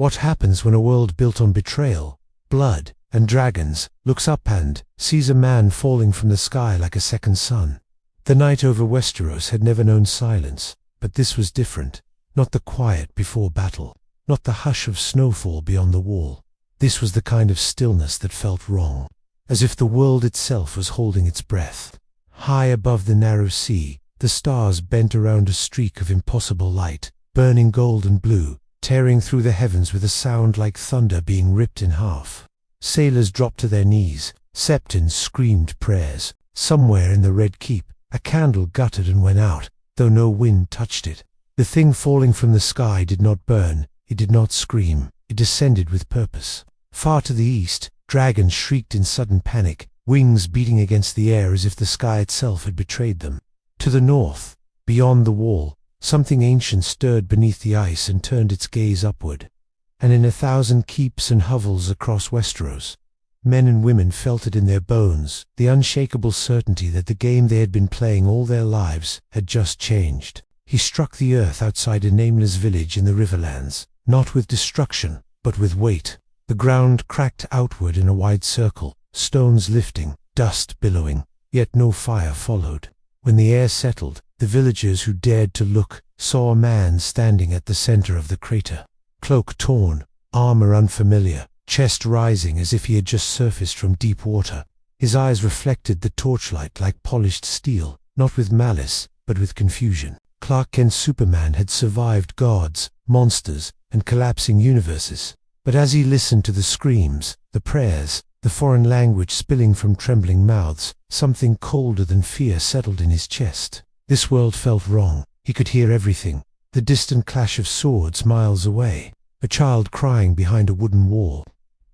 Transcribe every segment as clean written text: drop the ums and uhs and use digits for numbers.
What happens when a world built on betrayal, blood, and dragons looks up and sees a man falling from the sky like a second sun? The night over Westeros had never known silence, but this was different. Not the quiet before battle, not the hush of snowfall beyond the wall. This was the kind of stillness that felt wrong, as if the world itself was holding its breath. High above the narrow sea, the stars bent around a streak of impossible light, burning gold and blue, tearing through the heavens with a sound like thunder being ripped in half. Sailors dropped to their knees, septons screamed prayers. Somewhere in the Red Keep, a candle guttered and went out, though no wind touched it. The thing falling from the sky did not burn, it did not scream, it descended with purpose. Far to the east, dragons shrieked in sudden panic, wings beating against the air as if the sky itself had betrayed them. To the north, beyond the wall, something ancient stirred beneath the ice and turned its gaze upward. And in 1,000 keeps and hovels across Westeros, men and women felt it in their bones, the unshakable certainty that the game they had been playing all their lives had just changed. He struck the earth outside a nameless village in the Riverlands, not with destruction, but with weight. The ground cracked outward in a wide circle, stones lifting, dust billowing, yet no fire followed. When the air settled, the villagers who dared to look saw a man standing at the center of the crater. Cloak torn, armor unfamiliar, chest rising as if he had just surfaced from deep water. His eyes reflected the torchlight like polished steel, not with malice, but with confusion. Clark Kent's Superman had survived gods, monsters, and collapsing universes. But as he listened to the screams, the prayers, the foreign language spilling from trembling mouths, something colder than fear settled in his chest. This world felt wrong. He could hear everything. The distant clash of swords miles away. A child crying behind a wooden wall.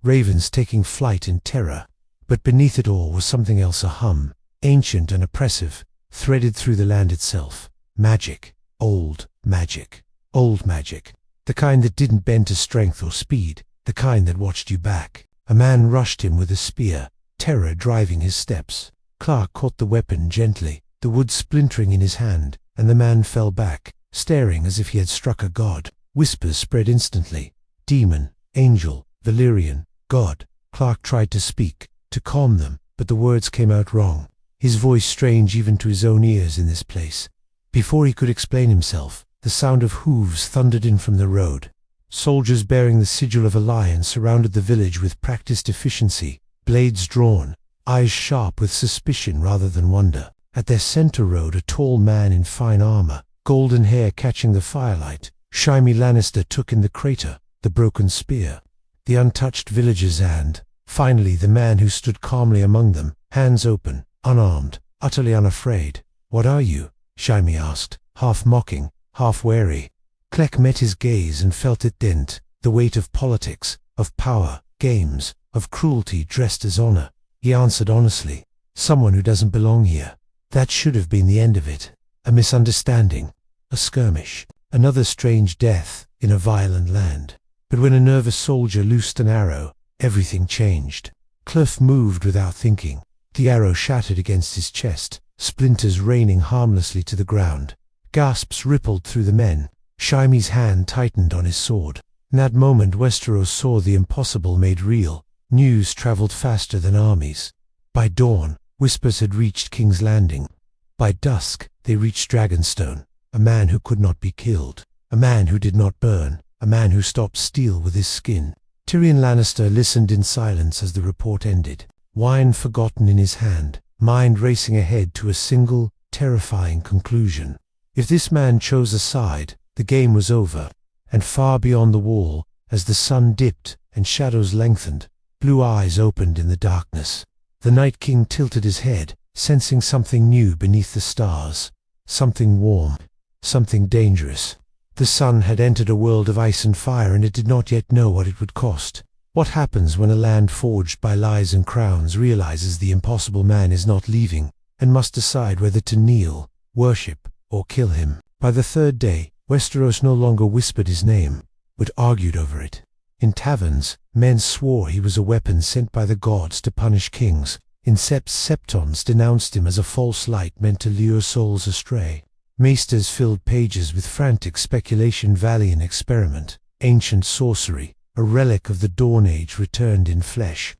Ravens taking flight in terror. But beneath it all was something else, a hum, ancient and oppressive, threaded through the land itself. Magic. Old magic. Old magic. The kind that didn't bend to strength or speed. The kind that watched you back. A man rushed him with a spear, terror driving his steps. Clark caught the weapon gently, the wood splintering in his hand, and the man fell back, staring as if he had struck a god. Whispers spread instantly. Demon, angel, Valyrian, god. Clark tried to speak, to calm them, but the words came out wrong. His voice strange even to his own ears in this place. Before he could explain himself, the sound of hooves thundered in from the road. Soldiers bearing the sigil of a lion surrounded the village with practiced efficiency, blades drawn, eyes sharp with suspicion rather than wonder. At their center rode a tall man in fine armor, golden hair catching the firelight. Jaime Lannister took in the crater, the broken spear, the untouched villagers and, finally, the man who stood calmly among them, hands open, unarmed, utterly unafraid. "What are you?" Jaime asked, half mocking, half wary. Clegg met his gaze and felt it dent, the weight of politics, of power, games, of cruelty dressed as honor. He answered honestly, "Someone who doesn't belong here." That should have been the end of it. A misunderstanding, a skirmish, another strange death in a violent land. But when a nervous soldier loosed an arrow, everything changed. Cliff moved without thinking. The arrow shattered against his chest, splinters raining harmlessly to the ground. Gasps rippled through the men. Jaime's hand tightened on his sword. In that moment Westeros saw the impossible made real. News traveled faster than armies. By dawn, whispers had reached King's Landing. By dusk, they reached Dragonstone. A man who could not be killed. A man who did not burn. A man who stopped steel with his skin. Tyrion Lannister listened in silence as the report ended. Wine forgotten in his hand, mind racing ahead to a single, terrifying conclusion. If this man chose a side, the game was over. And far beyond the wall, as the sun dipped and shadows lengthened, blue eyes opened in the darkness. The Night King tilted his head, sensing something new beneath the stars. Something warm. Something dangerous. The sun had entered a world of ice and fire, and it did not yet know what it would cost. What happens when a land forged by lies and crowns realizes the impossible man is not leaving, and must decide whether to kneel, worship, or kill him? By the third day, Westeros no longer whispered his name, but argued over it. In taverns, men swore he was a weapon sent by the gods to punish kings. In septons denounced him as a false light meant to lure souls astray. Maesters filled pages with frantic speculation, valiant experiment, ancient sorcery, a relic of the Dawn Age returned in flesh.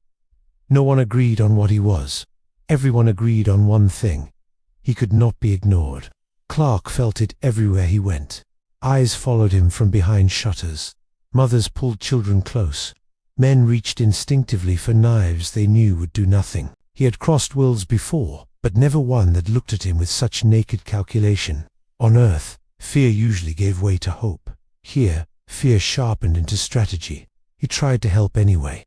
No one agreed on what he was. Everyone agreed on one thing: he could not be ignored. Clark felt it everywhere he went. Eyes followed him from behind shutters. Mothers pulled children close. Men reached instinctively for knives they knew would do nothing. He had crossed worlds before, but never one that looked at him with such naked calculation. On Earth, fear usually gave way to hope. Here, fear sharpened into strategy. He tried to help anyway.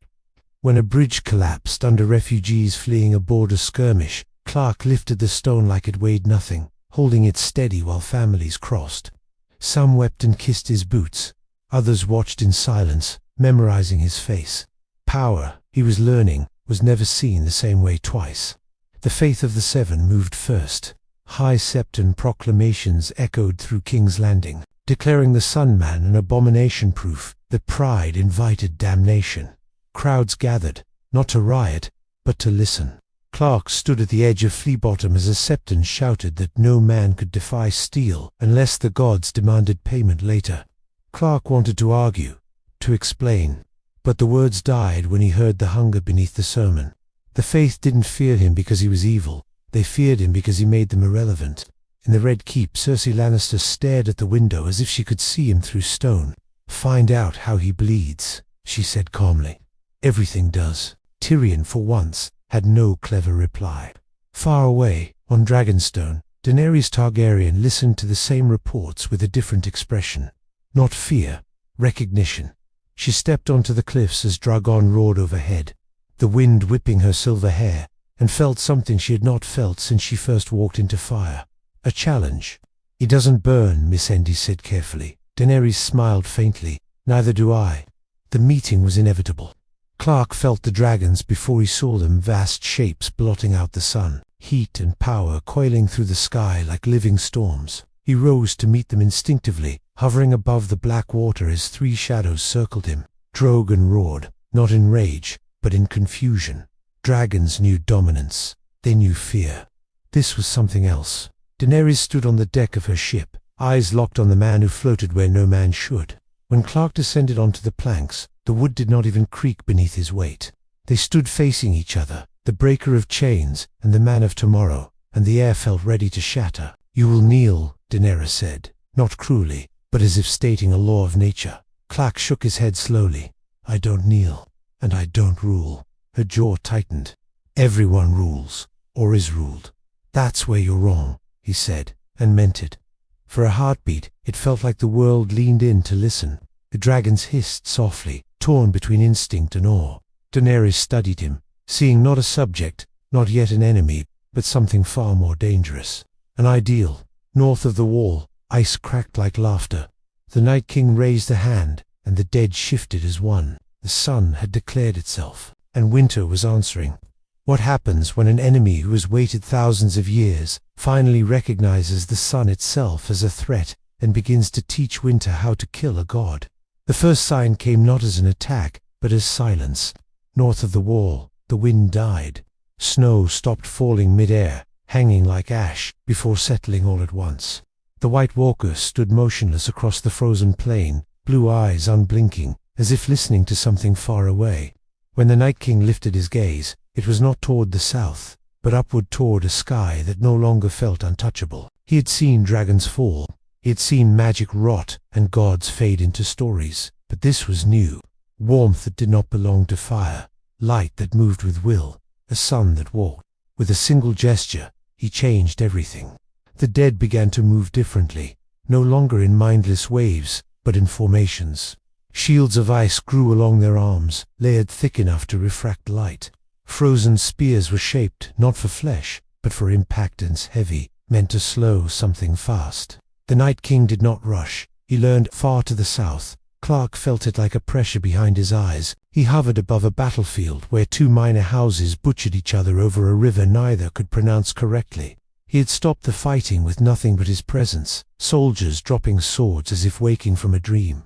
When a bridge collapsed under refugees fleeing a border skirmish, Clark lifted the stone like it weighed nothing, holding it steady while families crossed. Some wept and kissed his boots. Others watched in silence, memorizing his face. Power, he was learning, was never seen the same way twice. The faith of the Seven moved first. High septon proclamations echoed through King's Landing, declaring the Sunman an abomination-proof, that pride invited damnation. Crowds gathered, not to riot, but to listen. Clark stood at the edge of Flea Bottom as a septon shouted that no man could defy steel unless the gods demanded payment later. Clark wanted to argue, to explain, but the words died when he heard the hunger beneath the sermon. The faith didn't fear him because he was evil. They feared him because he made them irrelevant. In the Red Keep, Cersei Lannister stared at the window as if she could see him through stone. "Find out how he bleeds," she said calmly. "Everything does." Tyrion, for once, had no clever reply. Far away, on Dragonstone, Daenerys Targaryen listened to the same reports with a different expression. Not fear, recognition. She stepped onto the cliffs as Dragon roared overhead, the wind whipping her silver hair, and felt something she had not felt since she first walked into fire. A challenge. "He doesn't burn," Missandei said carefully. Daenerys smiled faintly. "Neither do I." The meeting was inevitable. Clark felt the dragons before he saw them, vast shapes blotting out the sun, heat and power coiling through the sky like living storms. He rose to meet them instinctively, hovering above the black water as three shadows circled him. Drogon roared, not in rage, but in confusion. Dragons knew dominance. They knew fear. This was something else. Daenerys stood on the deck of her ship, eyes locked on the man who floated where no man should. When Clark descended onto the planks, the wood did not even creak beneath his weight. They stood facing each other, the breaker of chains and the man of tomorrow, and the air felt ready to shatter. "You will kneel," Daenerys said, not cruelly, but as if stating a law of nature. Clark shook his head slowly. "I don't kneel, and I don't rule." Her jaw tightened. "Everyone rules, or is ruled." "That's where you're wrong," he said, and meant it. For a heartbeat, it felt like the world leaned in to listen. The dragons hissed softly, torn between instinct and awe. Daenerys studied him, seeing not a subject, not yet an enemy, but something far more dangerous. An ideal. North of the wall, ice cracked like laughter. The Night King raised a hand, and the dead shifted as one. The sun had declared itself, and winter was answering. What happens when an enemy who has waited thousands of years finally recognizes the sun itself as a threat and begins to teach winter how to kill a god? The first sign came not as an attack, but as silence. North of the wall, the wind died. Snow stopped falling mid-air, hanging like ash, before settling all at once. The White Walker stood motionless across the frozen plain, blue eyes unblinking, as if listening to something far away. When the Night King lifted his gaze, it was not toward the south, but upward toward a sky that no longer felt untouchable. He had seen dragons fall. He had seen magic rot and gods fade into stories. But this was new. Warmth that did not belong to fire. Light that moved with will. A sun that walked. With a single gesture, he changed everything. The dead began to move differently, no longer in mindless waves, but in formations. Shields of ice grew along their arms, layered thick enough to refract light. Frozen spears were shaped not for flesh, but for impactance heavy, meant to slow something fast. The Night King did not rush. He learned far to the south. Clark felt it like a pressure behind his eyes. He hovered above a battlefield where two minor houses butchered each other over a river neither could pronounce correctly. He had stopped the fighting with nothing but his presence, soldiers dropping swords as if waking from a dream.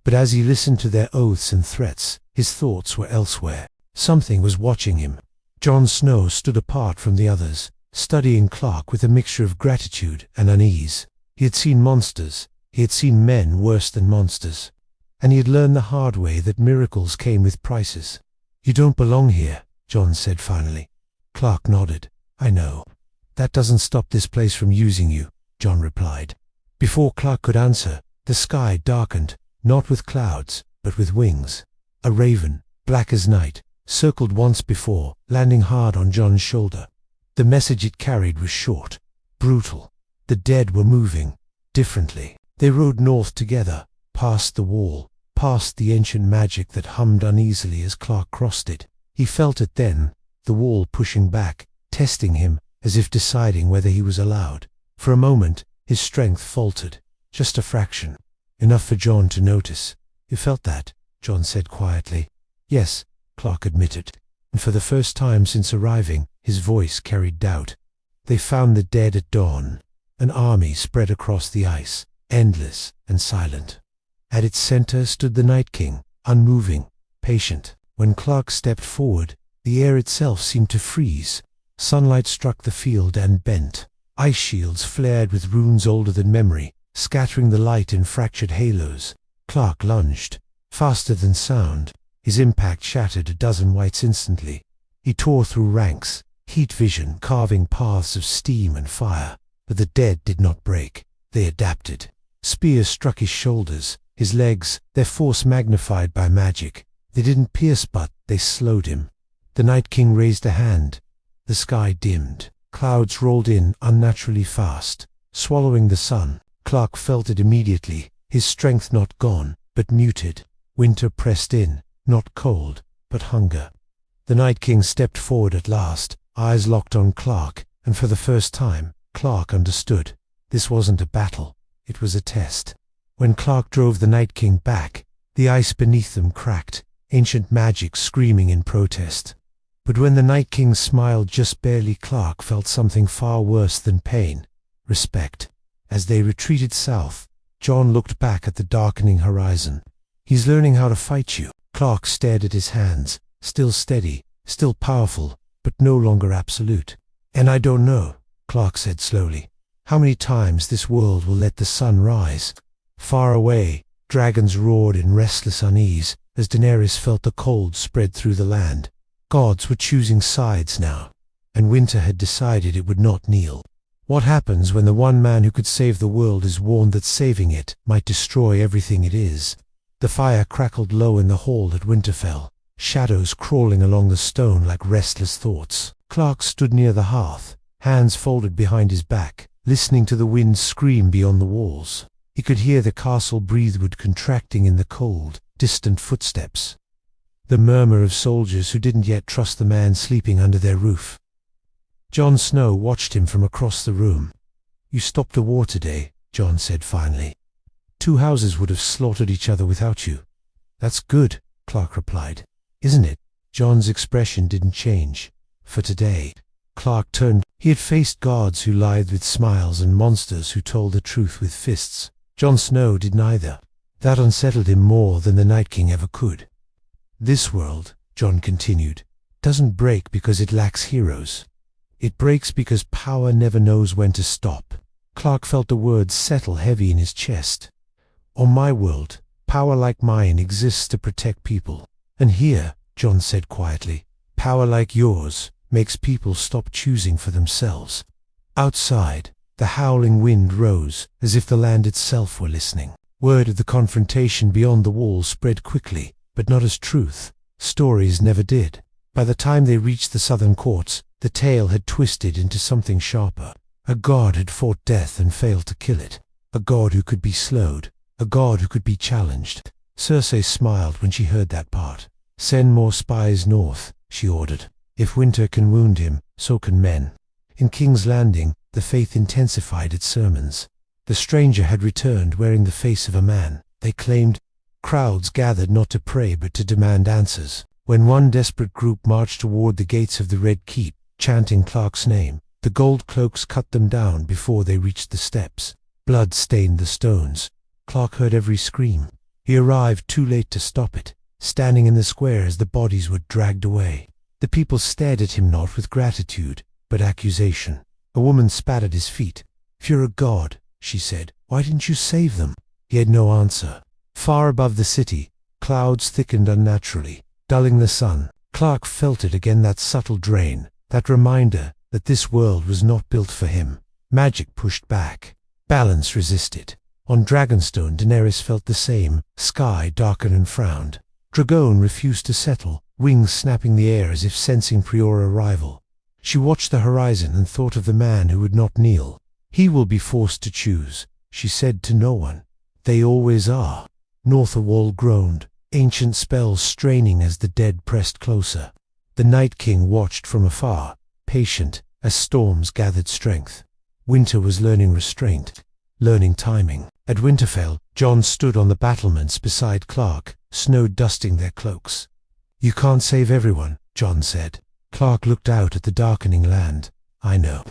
But as he listened to their oaths and threats, his thoughts were elsewhere. Something was watching him. Jon Snow stood apart from the others, studying Clark with a mixture of gratitude and unease. He had seen monsters. He had seen men worse than monsters. and he had learned the hard way that miracles came with prices. "You don't belong here," Jon said finally. Clark nodded. "I know. That doesn't stop this place from using you," Jon replied. Before Clark could answer, the sky darkened, not with clouds, but with wings. A raven, black as night, circled once before, landing hard on Jon's shoulder. The message it carried was short, brutal. The dead were moving, differently. They rode north together, past the wall, past the ancient magic that hummed uneasily as Clark crossed it. He felt it then, the wall pushing back, testing him, as if deciding whether he was allowed. For a moment, his strength faltered, just a fraction, enough for Jon to notice. "You felt that?" Jon said quietly. "Yes," Clark admitted, and for the first time since arriving, his voice carried doubt. They found the dead at dawn, an army spread across the ice, endless and silent. At its center stood the Night King, unmoving, patient. When Clark stepped forward, the air itself seemed to freeze. Sunlight struck the field and bent. Ice shields flared with runes older than memory, scattering the light in fractured halos. Clark lunged, faster than sound. His impact shattered a dozen wights instantly. He tore through ranks, heat vision carving paths of steam and fire. But the dead did not break. They adapted. Spears struck his shoulders, his legs, their force magnified by magic. They didn't pierce, but they slowed him. The Night King raised a hand. The sky dimmed. Clouds rolled in unnaturally fast, swallowing the sun. Clark felt it immediately, his strength not gone, but muted. Winter pressed in, not cold, but hunger. The Night King stepped forward at last, eyes locked on Clark, and for the first time, Clark understood. This wasn't a battle, it was a test. When Clark drove the Night King back, the ice beneath them cracked, ancient magic screaming in protest. But when the Night King smiled just barely, Clark felt something far worse than pain, respect. As they retreated south, Jon looked back at the darkening horizon. "He's learning how to fight you." Clark stared at his hands, still steady, still powerful, but no longer absolute. "And I don't know," Clark said slowly, "how many times this world will let the sun rise." Far away, dragons roared in restless unease as Daenerys felt the cold spread through the land. Gods were choosing sides now, and winter had decided it would not kneel. What happens when the one man who could save the world is warned that saving it might destroy everything it is? The fire crackled low in the hall at Winterfell, shadows crawling along the stone like restless thoughts. Clark stood near the hearth, hands folded behind his back, listening to the wind scream beyond the walls. He could hear the castle breatheward contracting in the cold, distant footsteps. The murmur of soldiers who didn't yet trust the man sleeping under their roof. Jon Snow watched him from across the room. "You stopped a war today," Jon said finally. "Two houses would have slaughtered each other without you." "That's good," Clark replied. "Isn't it?" Jon's expression didn't change. For today, Clark turned. He had faced gods who lied with smiles and monsters who told the truth with fists. Jon Snow did neither. That unsettled him more than the Night King ever could. "This world," Jon continued, "doesn't break because it lacks heroes. It breaks because power never knows when to stop." Clark felt the words settle heavy in his chest. "On my world, power like mine exists to protect people. And here," Jon said quietly, "power like yours makes people stop choosing for themselves." Outside, the howling wind rose, as if the land itself were listening. Word of the confrontation beyond the wall spread quickly, but not as truth. Stories never did. By the time they reached the southern courts, the tale had twisted into something sharper. A god had fought death and failed to kill it. A god who could be slowed. A god who could be challenged. Cersei smiled when she heard that part. "Send more spies north," she ordered. "If winter can wound him, so can men." In King's Landing, the faith intensified its sermons. The stranger had returned wearing the face of a man, they claimed. Crowds gathered not to pray but to demand answers. When one desperate group marched toward the gates of the Red Keep, chanting Clark's name, the gold cloaks cut them down before they reached the steps. Blood stained the stones. Clark heard every scream. He arrived too late to stop it, standing in the square as the bodies were dragged away. The people stared at him not with gratitude, but accusation. A woman spat at his feet. "If you're a god," she said, "why didn't you save them?" He had no answer. Far above the city, clouds thickened unnaturally, dulling the sun. Clark felt it again, that subtle drain, that reminder that this world was not built for him. Magic pushed back. Balance resisted. On Dragonstone, Daenerys felt the same. Sky darkened and frowned. Dragon refused to settle, wings snapping the air as if sensing Prior arrival. She watched the horizon and thought of the man who would not kneel. He will be forced to choose, she said to no one. They always are. North a wall groaned, ancient spells straining as the dead pressed closer. The Night King watched from afar, patient, as storms gathered strength. Winter was learning restraint, learning timing. At Winterfell, Jon stood on the battlements beside Clark, snow dusting their cloaks. "You can't save everyone," Jon said. Clark looked out at the darkening land. "I know."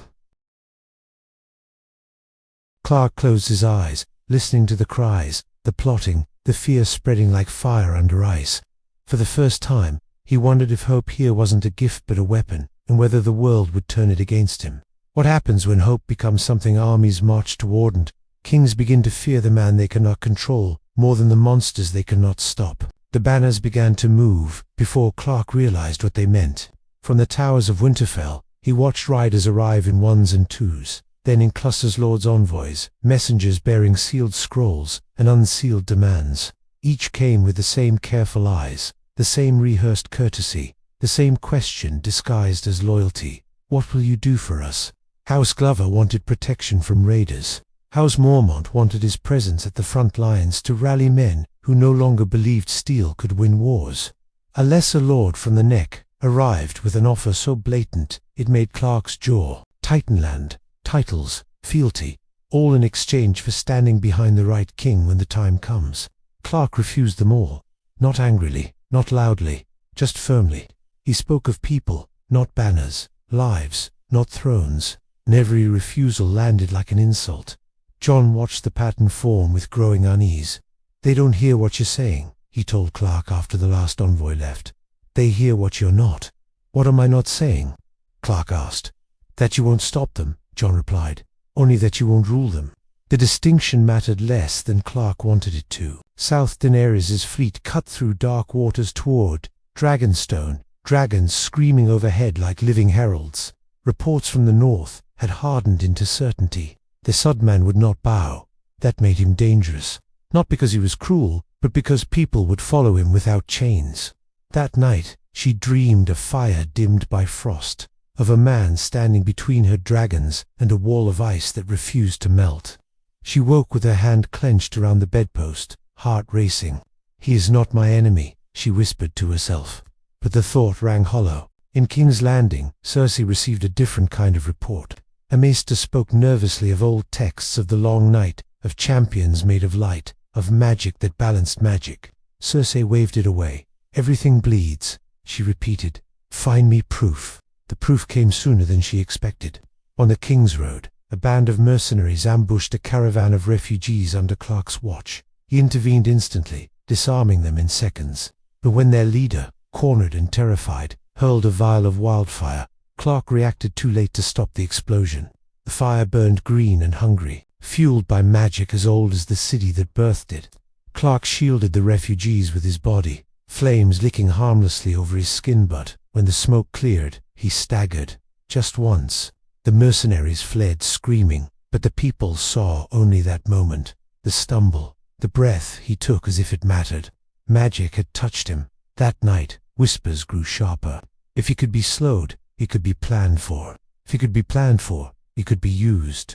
Clark closed his eyes, listening to the cries, the plotting, the fear spreading like fire under ice. For the first time, he wondered if hope here wasn't a gift but a weapon, and whether the world would turn it against him. What happens when hope becomes something armies march toward and kings begin to fear the man they cannot control more than the monsters they cannot stop? The banners began to move before Clark realized what they meant. From the towers of Winterfell, he watched riders arrive in ones and twos, then in clusters lords' envoys, messengers bearing sealed scrolls and unsealed demands. Each came with the same careful eyes, the same rehearsed courtesy, the same question disguised as loyalty. "What will you do for us?" House Glover wanted protection from raiders. House Mormont wanted his presence at the front lines to rally men who no longer believed steel could win wars. A lesser lord from the Neck arrived with an offer so blatant it made Clark's jaw. Titanland, titles, fealty, all in exchange for standing behind the right king when the time comes. Clark refused them all, not angrily, not loudly, just firmly. He spoke of people, not banners, lives, not thrones, and every refusal landed like an insult. Jon watched the pattern form with growing unease. "They don't hear what you're saying," he told Clark after the last envoy left. "They hear what you're not." "What am I not saying?" Clark asked. "That you won't stop them," Jon replied. "Only that you won't rule them." The distinction mattered less than Clark wanted it to. South Daenerys' fleet cut through dark waters toward Dragonstone, dragons screaming overhead like living heralds. Reports from the north had hardened into certainty. The sunman would not bow. That made him dangerous. Not because he was cruel, but because people would follow him without chains. That night, she dreamed of fire dimmed by frost, of a man standing between her dragons and a wall of ice that refused to melt. She woke with her hand clenched around the bedpost, heart racing. "He is not my enemy," she whispered to herself. But the thought rang hollow. In King's Landing, Cersei received a different kind of report. A maester spoke nervously of old texts of the long night, of champions made of light, of magic that balanced magic. Cersei waved it away. "Everything bleeds," she repeated. "Find me proof." The proof came sooner than she expected. On the King's Road, a band of mercenaries ambushed a caravan of refugees under Clark's watch. He intervened instantly, disarming them in seconds. But when their leader, cornered and terrified, hurled a vial of wildfire, Clark reacted too late to stop the explosion. The fire burned green and hungry, fueled by magic as old as the city that birthed it. Clark shielded the refugees with his body, flames licking harmlessly over his skin, but when the smoke cleared, he staggered. Just once. The mercenaries fled screaming, but the people saw only that moment, the stumble, the breath he took as if it mattered. Magic had touched him. That night, whispers grew sharper. If he could be slowed, he could be planned for. If he could be planned for, he could be used.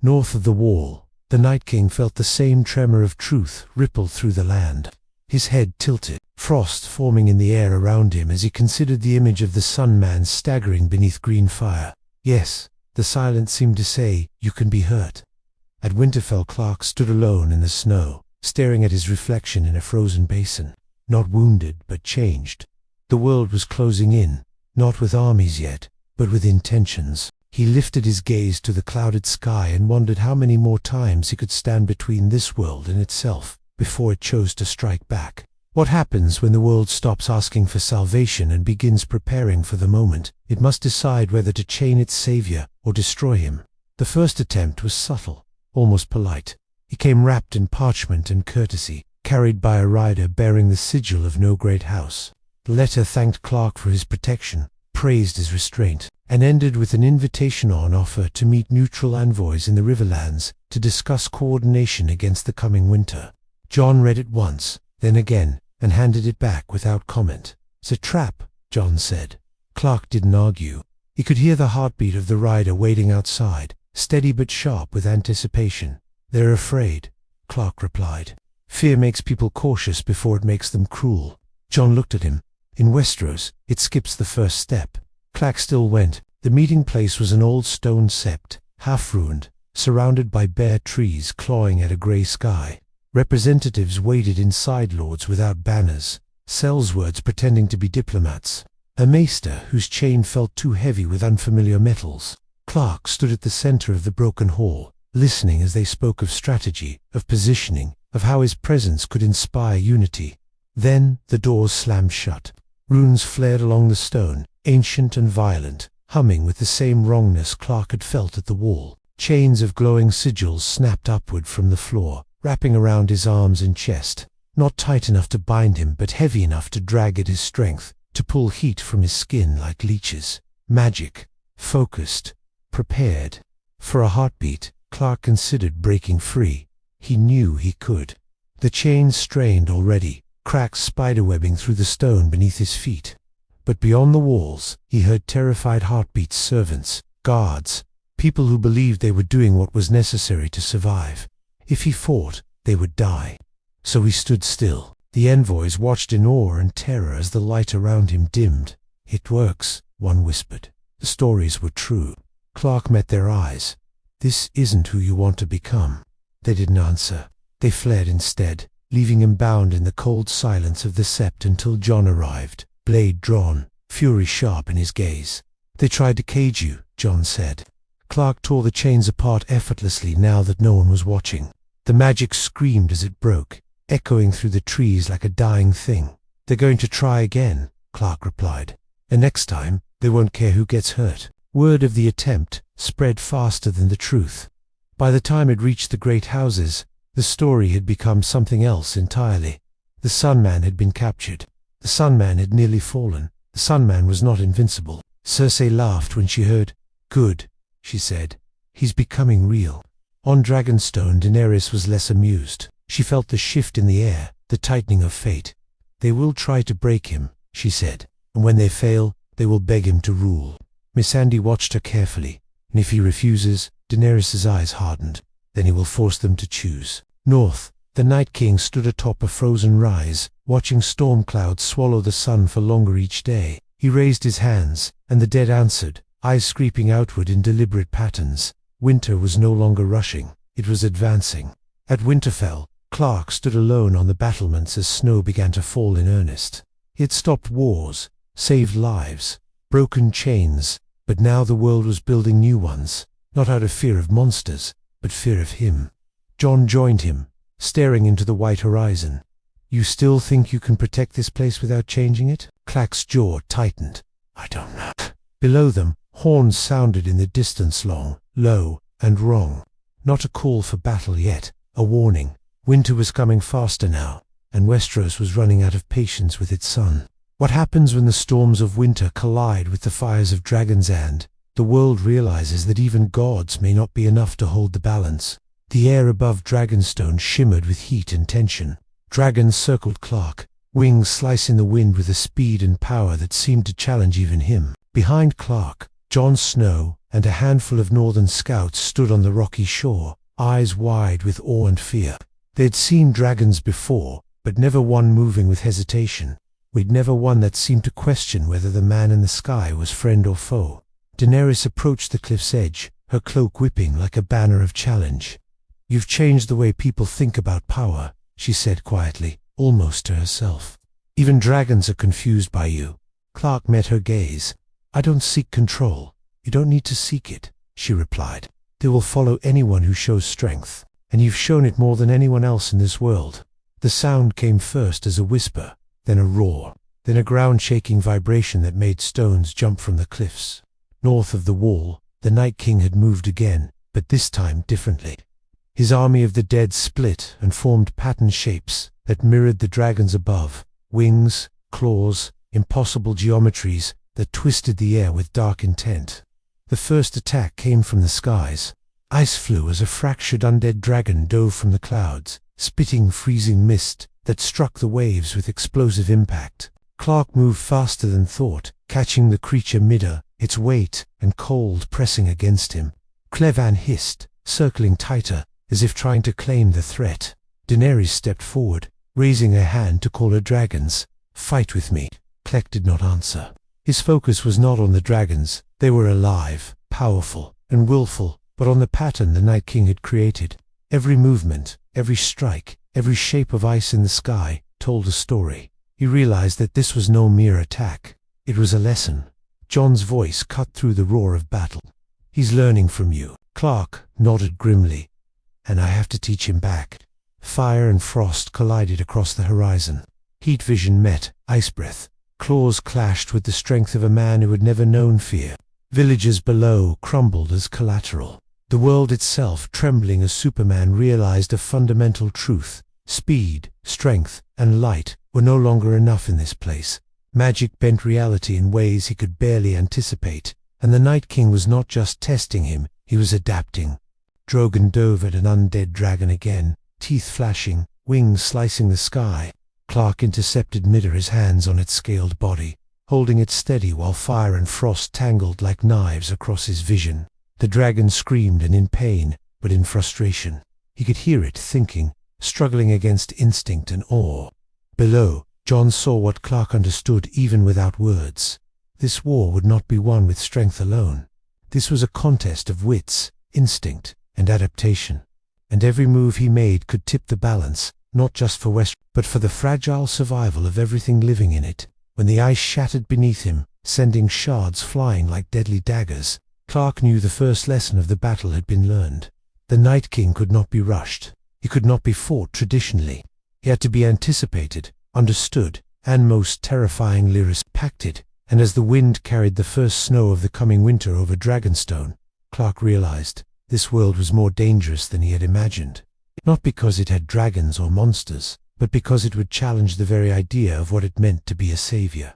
North of the wall, the Night King felt the same tremor of truth ripple through the land. His head tilted, frost forming in the air around him as he considered the image of the sunman staggering beneath green fire. Yes, the silence seemed to say, "You can be hurt." At Winterfell, Clark stood alone in the snow, staring at his reflection in a frozen basin. Not wounded, but changed. The world was closing in, not with armies yet, but with intentions. He lifted his gaze to the clouded sky and wondered how many more times he could stand between this world and itself before it chose to strike back. What happens when the world stops asking for salvation and begins preparing for the moment it must decide whether to chain its savior or destroy him? The first attempt was subtle, almost polite. He came wrapped in parchment and courtesy, carried by a rider bearing the sigil of no great house. The letter thanked Clark for his protection, praised his restraint, and ended with an invitation on offer to meet neutral envoys in the Riverlands to discuss coordination against the coming winter. Jon read it once, then again, and handed it back without comment. "It's a trap," Jon said. Clark didn't argue. He could hear the heartbeat of the rider waiting outside, steady but sharp with anticipation. "They're afraid," Clark replied. "Fear makes people cautious before it makes them cruel." Jon looked at him. "In Westeros, it skips the first step." Clark still went. The meeting place was an old stone sept, half-ruined, surrounded by bare trees clawing at a grey sky. Representatives waited inside lords without banners, sellswords pretending to be diplomats. A maester whose chain felt too heavy with unfamiliar metals. Clark stood at the center of the broken hall, listening as they spoke of strategy, of positioning, of how his presence could inspire unity. Then the doors slammed shut. Runes flared along the stone, ancient and violent, humming with the same wrongness Clark had felt at the wall. Chains of glowing sigils snapped upward from the floor, wrapping around his arms and chest, not tight enough to bind him but heavy enough to drag at his strength, to pull heat from his skin like leeches. Magic, focused, prepared. For a heartbeat, Clark considered breaking free. He knew he could. The chains strained already, cracks spiderwebbing through the stone beneath his feet. But beyond the walls, he heard terrified heartbeats, servants, guards, people who believed they were doing what was necessary to survive. If he fought, they would die. So he stood still. The envoys watched in awe and terror as the light around him dimmed. "It works," one whispered. The stories were true. Clark met their eyes. "This isn't who you want to become." They didn't answer. They fled instead, leaving him bound in the cold silence of the sept until Jon arrived, blade drawn, fury sharp in his gaze. "They tried to cage you," Jon said. Clark tore the chains apart effortlessly now that no one was watching. The magic screamed as it broke, echoing through the trees like a dying thing. "They're going to try again," Clark replied. "And next time, they won't care who gets hurt." Word of the attempt spread faster than the truth. By the time it reached the great houses, the story had become something else entirely. The Sunman had been captured. The Sunman had nearly fallen. The Sunman was not invincible. Cersei laughed when she heard. "Good," she said. "He's becoming real." On Dragonstone, Daenerys was less amused. She felt the shift in the air, the tightening of fate. "They will try to break him," she said, "and when they fail, they will beg him to rule." Missandei watched her carefully, and if he refuses, Daenerys' eyes hardened. Then he will force them to choose. North, the Night King stood atop a frozen rise, watching storm clouds swallow the sun for longer each day. He raised his hands, and the dead answered, eyes creeping outward in deliberate patterns. Winter was no longer rushing, it was advancing. At Winterfell, Clark stood alone on the battlements as snow began to fall in earnest. He had stopped wars, saved lives, broken chains, but now the world was building new ones, not out of fear of monsters, but fear of him. Jon joined him, staring into the white horizon. "You still think you can protect this place without changing it?" Clark's jaw tightened. "I don't know." Below them, horns sounded in the distance, long, low, and wrong. Not a call for battle yet, a warning. Winter was coming faster now, and Westeros was running out of patience with its sun. What happens when the storms of winter collide with the fires of Dragonstone? The world realizes that even gods may not be enough to hold the balance. The air above Dragonstone shimmered with heat and tension. Dragons circled Clark, wings slicing the wind with a speed and power that seemed to challenge even him. Behind Clark, Jon Snow and a handful of northern scouts stood on the rocky shore, eyes wide with awe and fear. They'd seen dragons before, but never one moving with hesitation. We'd never one that seemed to question whether the man in the sky was friend or foe. Daenerys approached the cliff's edge, her cloak whipping like a banner of challenge. "You've changed the way people think about power," she said quietly, almost to herself. "Even dragons are confused by you." Clark met her gaze. "I don't seek control. You don't need to seek it," she replied. "They will follow anyone who shows strength, and you've shown it more than anyone else in this world." The sound came first as a whisper, then a roar, then a ground-shaking vibration that made stones jump from the cliffs. North of the wall, the Night King had moved again, but this time differently. His army of the dead split and formed patterned shapes, that mirrored the dragons above, wings, claws, impossible geometries that twisted the air with dark intent. The first attack came from the skies. Ice flew as a fractured undead dragon dove from the clouds, spitting freezing mist that struck the waves with explosive impact. Clark moved faster than thought, catching the creature mid-air, its weight and cold pressing against him. Clevan hissed, circling tighter, as if trying to claim the threat. Daenerys stepped forward, raising her hand to call her dragons. "Fight with me." Clec did not answer. His focus was not on the dragons. They were alive, powerful, and willful, but on the pattern the Night King had created. Every movement, every strike, every shape of ice in the sky told a story. He realized that this was no mere attack. It was a lesson. Jon's voice cut through the roar of battle. "He's learning from you." Clark nodded grimly. "And I have to teach him back." Fire and frost collided across the horizon. Heat vision met, ice breath. Claws clashed with the strength of a man who had never known fear. Villages below crumbled as collateral. The world itself trembling as Superman realized a fundamental truth. Speed, strength, and light were no longer enough in this place. Magic bent reality in ways he could barely anticipate, and the Night King was not just testing him, he was adapting. Drogon dove at an undead dragon again, teeth flashing, wings slicing the sky. Clark intercepted mid-air, his hands on its scaled body, holding it steady while fire and frost tangled like knives across his vision. The dragon screamed, and in pain, but in frustration. He could hear it thinking, struggling against instinct and awe. Below, Jon saw what Clark understood even without words. This war would not be won with strength alone. This was a contest of wits, instinct, and adaptation. And every move he made could tip the balance, not just for Westeros, but for the fragile survival of everything living in it. When the ice shattered beneath him, sending shards flying like deadly daggers, Clark knew the first lesson of the battle had been learned. The Night King could not be rushed. He could not be fought traditionally. He had to be anticipated, understood, and most terrifyingly respected. And as the wind carried the first snow of the coming winter over Dragonstone, Clark realized this world was more dangerous than he had imagined. Not because it had dragons or monsters, but because it would challenge the very idea of what it meant to be a savior.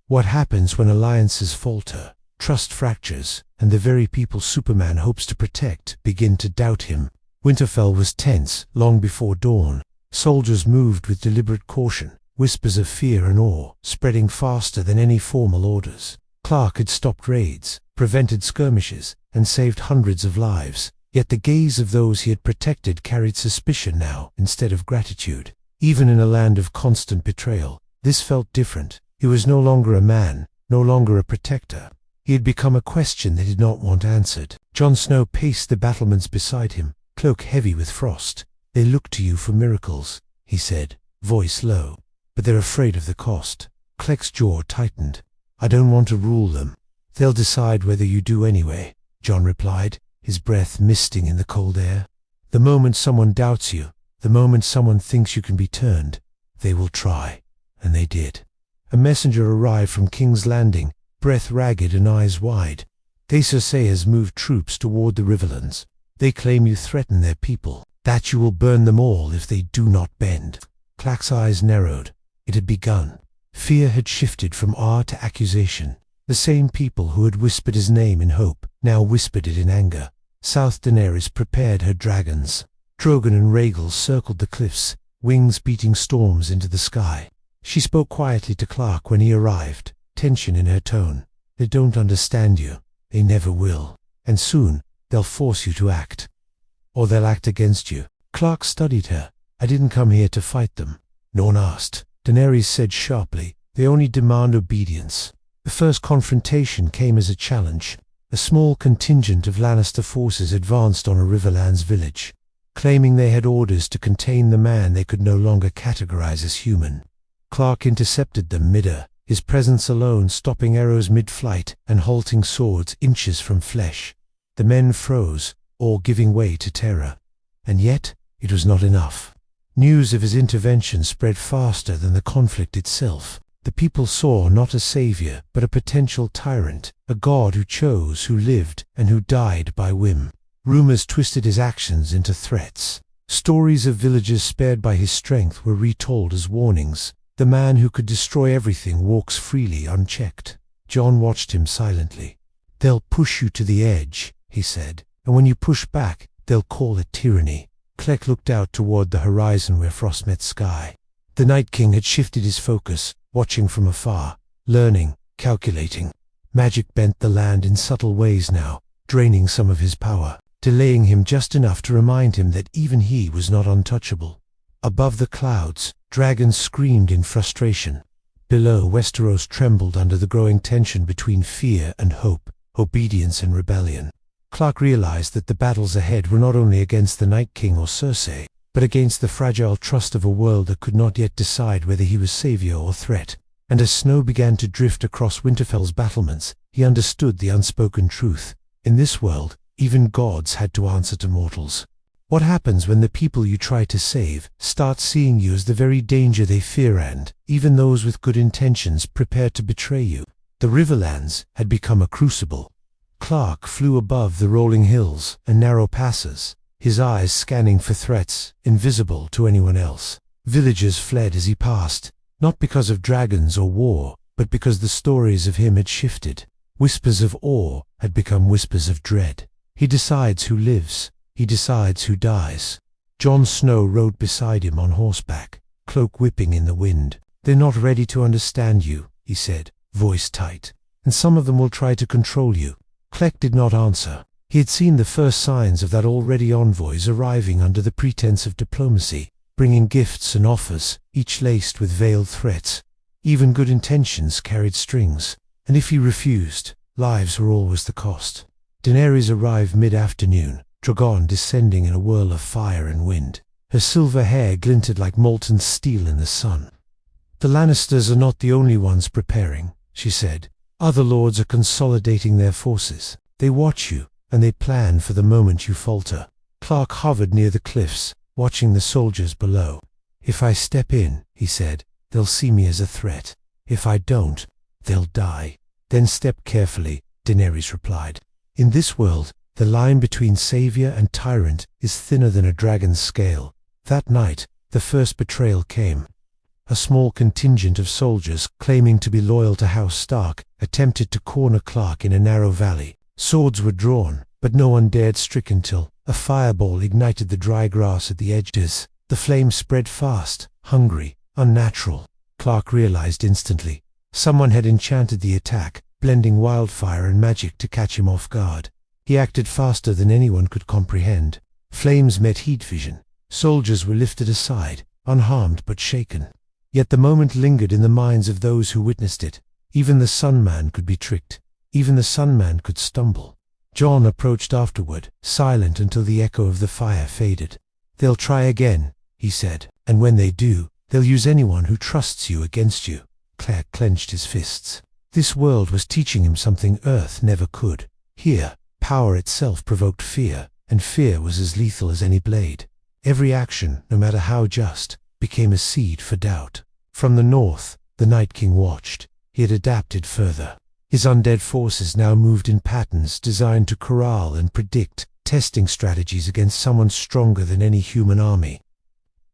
What happens when alliances falter, trust fractures, and the very people Superman hopes to protect begin to doubt him? Winterfell was tense long before dawn. Soldiers moved with deliberate caution, whispers of fear and awe spreading faster than any formal orders. Clark had stopped raids, prevented skirmishes, and saved hundreds of lives, yet the gaze of those he had protected carried suspicion now instead of gratitude. Even in a land of constant betrayal, this felt different. He was no longer a man, no longer a protector. He had become a question they did not want answered. Jon Snow paced the battlements beside him, cloak heavy with frost. "They look to you for miracles," he said, voice low, "but they're afraid of the cost." Clec's jaw tightened. "I don't want to rule them. They'll decide whether you do anyway," Jon replied, his breath misting in the cold air. "The moment someone doubts you, the moment someone thinks you can be turned, they will try." And they did. A messenger arrived from King's Landing, breath ragged and eyes wide. "The Cersei has moved troops toward the Riverlands. They claim you threaten their people, that you will burn them all if they do not bend." Clack's eyes narrowed. It had begun. Fear had shifted from awe to accusation. The same people who had whispered his name in hope now whispered it in anger. South Daenerys prepared her dragons. Drogon and Rhaegal circled the cliffs, wings beating storms into the sky. She spoke quietly to Clark when he arrived, tension in her tone. "They don't understand you. They never will. And soon, they'll force you to act. Or they'll act against you." Clark studied her. "I didn't come here to fight them." "No one asked," Daenerys said sharply. "They only demand obedience." The first confrontation came as a challenge. A small contingent of Lannister forces advanced on a Riverlands village, claiming they had orders to contain the man they could no longer categorize as human. Clark intercepted them mid-air, his presence alone stopping arrows mid-flight and halting swords inches from flesh. The men froze, all giving way to terror. And yet, it was not enough. News of his intervention spread faster than the conflict itself. The people saw not a savior, but a potential tyrant, a god who chose, who lived, and who died by whim. Rumors twisted his actions into threats. Stories of villagers spared by his strength were retold as warnings. The man who could destroy everything walks freely unchecked. Jon watched him silently. "They'll push you to the edge," he said, "and when you push back, they'll call it tyranny." Clegg looked out toward the horizon where frost met sky. The Night King had shifted his focus, watching from afar, learning, calculating. Magic bent the land in subtle ways now, draining some of his power, delaying him just enough to remind him that even he was not untouchable. Above the clouds, dragons screamed in frustration. Below, Westeros trembled under the growing tension between fear and hope, obedience and rebellion. Clark realized that the battles ahead were not only against the Night King or Cersei, but against the fragile trust of a world that could not yet decide whether he was savior or threat. And as snow began to drift across Winterfell's battlements, he understood the unspoken truth. In this world, even gods had to answer to mortals. What happens when the people you try to save start seeing you as the very danger they fear and, even those with good intentions, prepare to betray you? The Riverlands had become a crucible. Clark flew above the rolling hills and narrow passes, his eyes scanning for threats, invisible to anyone else. Villagers fled as he passed, not because of dragons or war, but because the stories of him had shifted. Whispers of awe had become whispers of dread. He decides who lives. He decides who dies. Jon Snow rode beside him on horseback, cloak whipping in the wind. "They're not ready to understand you," he said, voice tight. "And some of them will try to control you." Clegg did not answer. He had seen the first signs of that already envoys arriving under the pretense of diplomacy, bringing gifts and offers, each laced with veiled threats. Even good intentions carried strings, and if he refused, lives were always the cost. Daenerys arrived mid-afternoon, Drogon descending in a whirl of fire and wind. Her silver hair glinted like molten steel in the sun. "The Lannisters are not the only ones preparing," she said. "Other lords are consolidating their forces. They watch you, and they plan for the moment you falter." Clark hovered near the cliffs, watching the soldiers below. "If I step in," he said, "they'll see me as a threat. If I don't, they'll die." "Then step carefully," Daenerys replied. "In this world, the line between savior and tyrant is thinner than a dragon's scale." That night, the first betrayal came. A small contingent of soldiers, claiming to be loyal to House Stark, attempted to corner Clark in a narrow valley. Swords were drawn, but no one dared strike until a fireball ignited the dry grass at the edges. The flames spread fast, hungry, unnatural. Clark realized instantly. Someone had enchanted the attack, blending wildfire and magic to catch him off guard. He acted faster than anyone could comprehend. Flames met heat vision. Soldiers were lifted aside, unharmed but shaken. Yet the moment lingered in the minds of those who witnessed it. Even the sunman could be tricked. Even the sunman could stumble. Jon approached afterward, silent until the echo of the fire faded. "They'll try again," he said, "and when they do, they'll use anyone who trusts you against you." Claire clenched his fists. This world was teaching him something Earth never could. Here, power itself provoked fear, and fear was as lethal as any blade. Every action, no matter how just, became a seed for doubt. From the north, the Night King watched. He had adapted further. His undead forces now moved in patterns designed to corral and predict, testing strategies against someone stronger than any human army.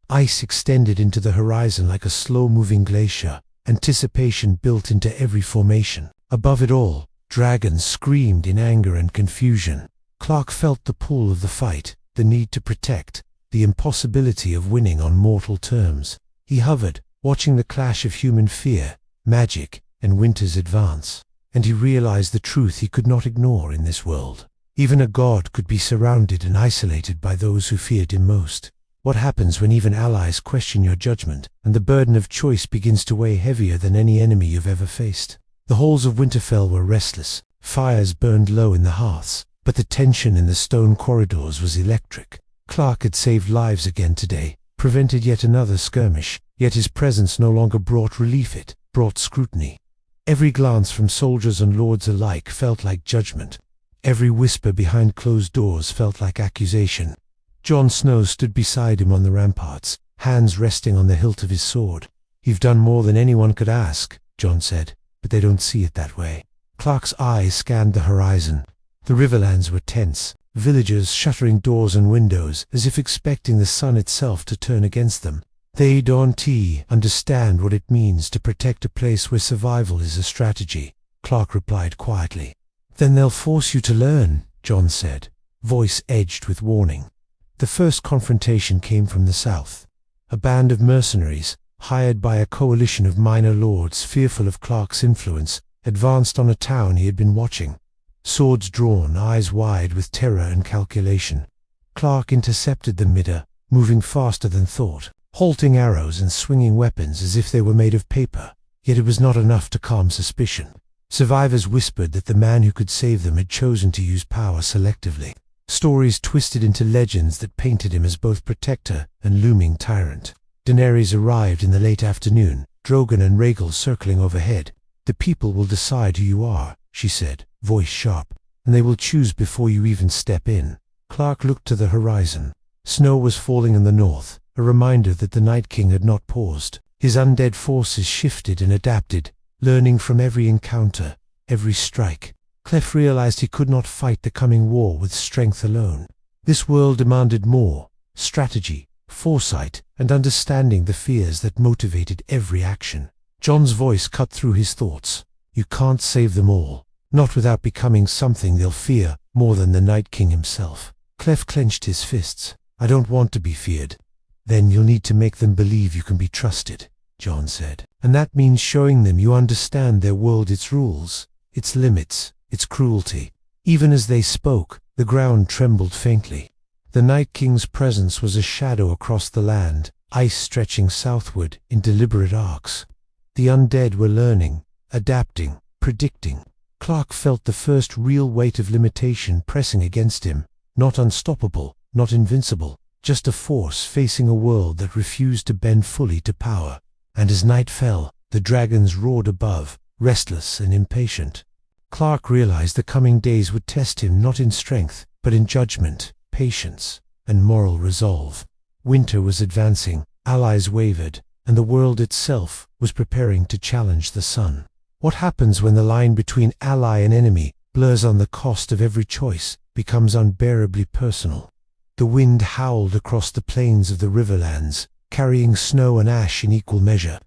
Ice extended into the horizon like a slow-moving glacier, anticipation built into every formation. Above it all, dragons screamed in anger and confusion. Clark felt the pull of the fight, the need to protect, the impossibility of winning on mortal terms. He hovered, watching the clash of human fear, magic, and winter's advance. And he realized the truth he could not ignore in this world. Even a god could be surrounded and isolated by those who feared him most. What happens when even allies question your judgment, and the burden of choice begins to weigh heavier than any enemy you've ever faced? The halls of Winterfell were restless. Fires burned low in the hearths, but the tension in the stone corridors was electric. Clark had saved lives again today, prevented yet another skirmish, yet his presence no longer brought relief, it brought scrutiny. Every glance from soldiers and lords alike felt like judgment. Every whisper behind closed doors felt like accusation. Jon Snow stood beside him on the ramparts, hands resting on the hilt of his sword. "You've done more than anyone could ask," Jon said, "but they don't see it that way." Clark's eyes scanned the horizon. The Riverlands were tense. villagers shuttering doors and windows as if expecting the sun itself to turn against them. They don't understand what it means to protect a place where survival is a strategy, Clark replied quietly. Then they'll force you to learn, Jon said, voice edged with warning. The first confrontation came from the south. A band of mercenaries, hired by a coalition of minor lords fearful of Clark's influence, advanced on a town he had been watching. Swords drawn, eyes wide with terror and calculation. Clark intercepted them mid-air, moving faster than thought, halting arrows and swinging weapons as if they were made of paper. Yet it was not enough to calm suspicion. Survivors whispered that the man who could save them had chosen to use power selectively. Stories twisted into legends that painted him as both protector and looming tyrant. Daenerys arrived in the late afternoon, Drogon and Rhaegal circling overhead. The people will decide who you are, she said, voice sharp, and they will choose before you even step in. Clark looked to the horizon. Snow was falling in the north, a reminder that the Night King had not paused. His undead forces shifted and adapted, learning from every encounter, every strike. Clef realized he could not fight the coming war with strength alone. This world demanded more: strategy, foresight, and understanding the fears that motivated every action. Jon's voice cut through his thoughts. You can't save them all, not without becoming something they'll fear more than the Night King himself. Clef clenched his fists. I don't want to be feared. Then you'll need to make them believe you can be trusted, Jon said. And that means showing them you understand their world, its rules, its limits, its cruelty. Even as they spoke, the ground trembled faintly. The Night King's presence was a shadow across the land, ice stretching southward in deliberate arcs. The undead were learning, adapting, predicting. Clark felt the first real weight of limitation pressing against him. Not unstoppable, not invincible, just a force facing a world that refused to bend fully to power. And as night fell, the dragons roared above, restless and impatient. Clark realized the coming days would test him not in strength, but in judgment, patience, and moral resolve. Winter was advancing, allies wavered, and the world itself was preparing to challenge the sun. What happens when the line between ally and enemy blurs on the cost of every choice, becomes unbearably personal? The wind howled across the plains of the riverlands, carrying snow and ash in equal measure.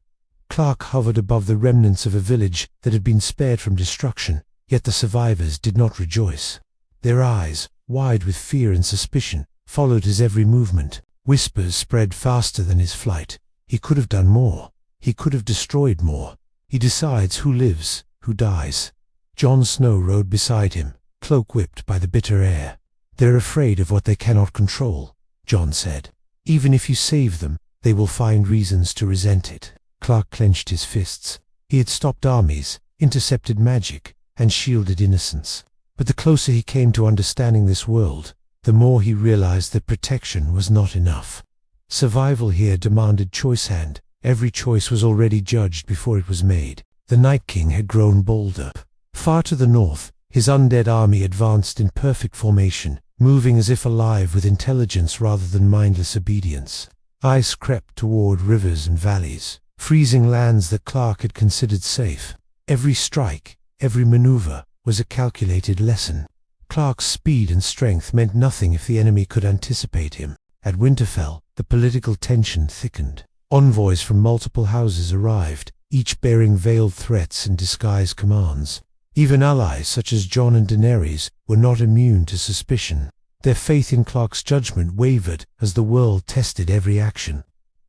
Clark hovered above the remnants of a village that had been spared from destruction, yet the survivors did not rejoice. Their eyes, wide with fear and suspicion, followed his every movement. Whispers spread faster than his flight. He could have done more. He could have destroyed more. He decides who lives, who dies. Jon Snow rode beside him, cloak whipped by the bitter air. They're afraid of what they cannot control, Jon said. Even if you save them, they will find reasons to resent it. Clark clenched his fists. He had stopped armies, intercepted magic, and shielded innocence. But the closer he came to understanding this world, the more he realized that protection was not enough. Survival here demanded choice, and every choice was already judged before it was made. The Night King had grown bolder. Far to the north, his undead army advanced in perfect formation, moving as if alive with intelligence rather than mindless obedience. Ice crept toward rivers and valleys, freezing lands that Clark had considered safe. Every strike, every maneuver, was a calculated lesson. Clark's speed and strength meant nothing if the enemy could anticipate him. At Winterfell, the political tension thickened. Envoys from multiple houses arrived, each bearing veiled threats and disguised commands. Even allies such as Jon and Daenerys were not immune to suspicion. Their faith in Clark's judgment wavered as the world tested every action.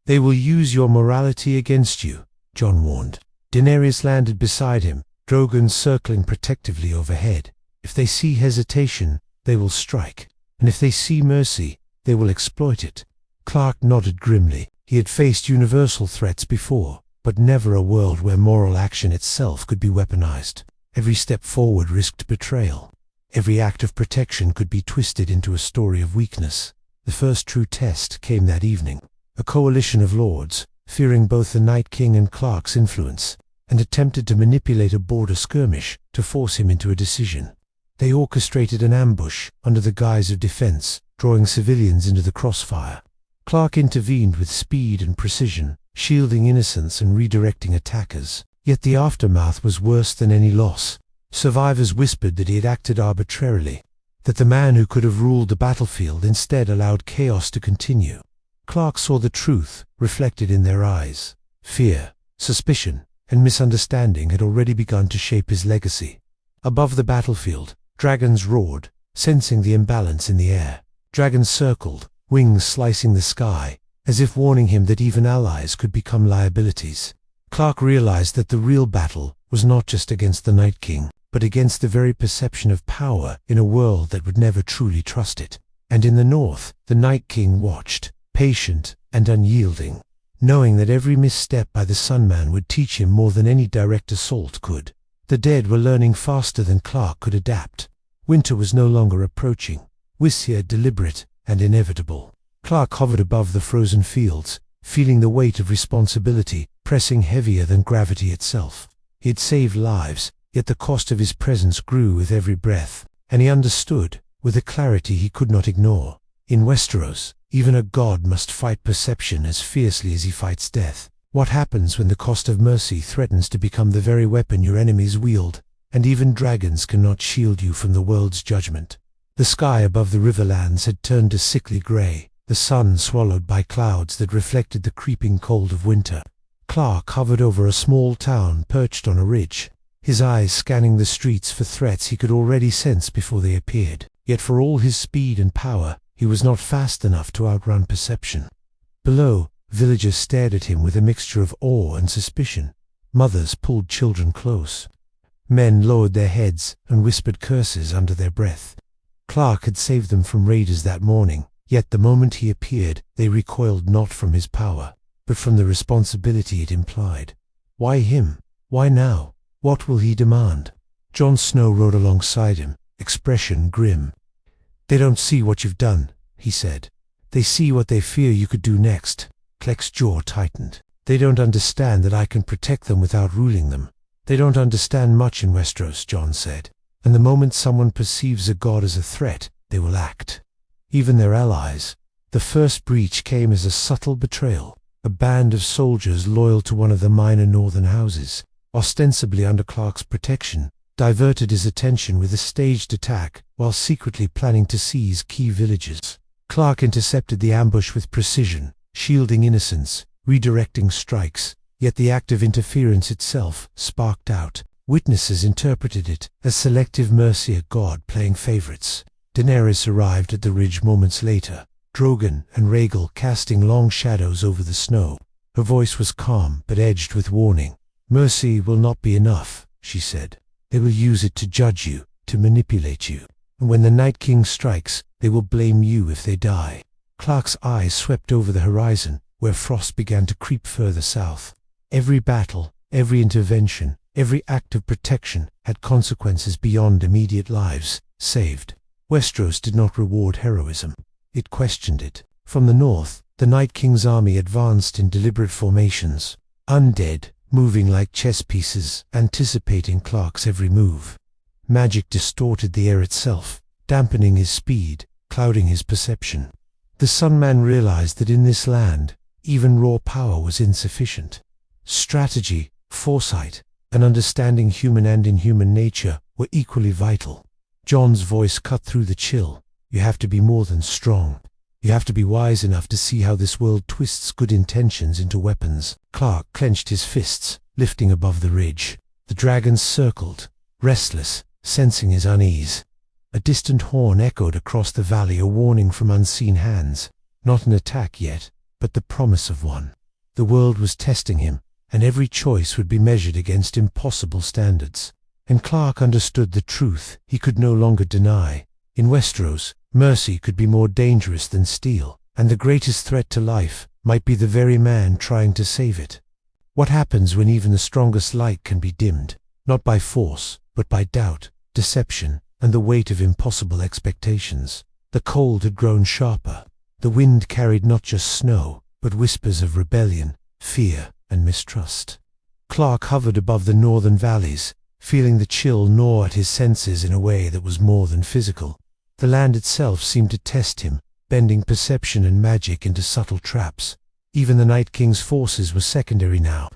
They will use your morality against you, Jon warned. Daenerys landed beside him, Drogon circling protectively overhead. If they see hesitation, they will strike. And if they see mercy, they will exploit it. Clark nodded grimly. He had faced universal threats before, but never a world where moral action itself could be weaponized. Every step forward risked betrayal. Every act of protection could be twisted into a story of weakness. The first true test came that evening. A coalition of lords, fearing both the Night King and Clark's influence, and attempted to manipulate a border skirmish to force him into a decision. They orchestrated an ambush under the guise of defense, drawing civilians into the crossfire. Clark intervened with speed and precision, shielding innocents and redirecting attackers. Yet the aftermath was worse than any loss. Survivors whispered that he had acted arbitrarily. that the man who could have ruled the battlefield instead allowed chaos to continue. Clark saw the truth reflected in their eyes. Fear, suspicion, and misunderstanding had already begun to shape his legacy. Above the battlefield, dragons roared, sensing the imbalance in the air. Dragons circled, wings slicing the sky, as if warning him that even allies could become liabilities. Clark realized that the real battle was not just against the Night King, but against the very perception of power in a world that would never truly trust it. And in the north, the Night King watched, patient and unyielding, knowing that every misstep by the Sunman would teach him more than any direct assault could. The dead were learning faster than Clark could adapt. Winter was no longer approaching, Wistia deliberate and inevitable. Clark hovered above the frozen fields, feeling the weight of responsibility pressing heavier than gravity itself. He had saved lives, yet the cost of his presence grew with every breath, and he understood, with a clarity he could not ignore. In Westeros, even a god must fight perception as fiercely as he fights death. What happens when the cost of mercy threatens to become the very weapon your enemies wield, and even dragons cannot shield you from the world's judgment? The sky above the riverlands had turned a sickly grey, the sun swallowed by clouds that reflected the creeping cold of winter. Clark hovered over a small town perched on a ridge, his eyes scanning the streets for threats he could already sense before they appeared. Yet for all his speed and power, he was not fast enough to outrun perception. Below, villagers stared at him with a mixture of awe and suspicion. Mothers pulled children close. Men lowered their heads and whispered curses under their breath. Clark had saved them from raiders that morning, yet the moment he appeared, they recoiled not from his power, but from the responsibility it implied. Why him? Why now? What will he demand? Jon Snow rode alongside him, expression grim. "They don't see what you've done," he said. "They see what they fear you could do next." Cleck's jaw tightened. "They don't understand that I can protect them without ruling them." "They don't understand much in Westeros," Jon said. "And the moment someone perceives a god as a threat, they will act. Even their allies." The first breach came as a subtle betrayal. A band of soldiers loyal to one of the minor northern houses, ostensibly under Clark's protection, diverted his attention with a staged attack while secretly planning to seize key villages. Clark intercepted the ambush with precision, shielding innocents, redirecting strikes, yet the act of interference itself sparked out. Witnesses interpreted it as selective mercy, a god playing favorites. Daenerys arrived at the ridge moments later, Drogon and Rhaegal casting long shadows over the snow. Her voice was calm but edged with warning. "Mercy will not be enough," she said. "They will use it to judge you, to manipulate you. And when the Night King strikes, they will blame you if they die." Clark's eyes swept over the horizon, where frost began to creep further south. Every battle, every intervention, every act of protection had consequences beyond immediate lives saved. Westeros did not reward heroism. It questioned it. From the north, the Night King's army advanced in deliberate formations, undead, moving like chess pieces, anticipating Clark's every move. Magic distorted the air itself, dampening his speed, clouding his perception. The Sunman realized that in this land, even raw power was insufficient. Strategy, foresight, and understanding human and inhuman nature were equally vital. Jon's voice cut through the chill. "You have to be more than strong. You have to be wise enough to see how this world twists good intentions into weapons." Clark clenched his fists, lifting above the ridge. The dragons circled, restless, sensing his unease. A distant horn echoed across the valley, a warning from unseen hands. Not an attack yet, but the promise of one. The world was testing him, and every choice would be measured against impossible standards. And Clark understood the truth he could no longer deny. In Westeros, mercy could be more dangerous than steel, and the greatest threat to life might be the very man trying to save it. What happens when even the strongest light can be dimmed, not by force, but by doubt, deception, and the weight of impossible expectations? The cold had grown sharper. The wind carried not just snow, but whispers of rebellion, fear, and mistrust. Clark hovered above the northern valleys, feeling the chill gnaw at his senses in a way that was more than physical. The land itself seemed to test him, bending perception and magic into subtle traps. Even the Night King's forces were secondary now.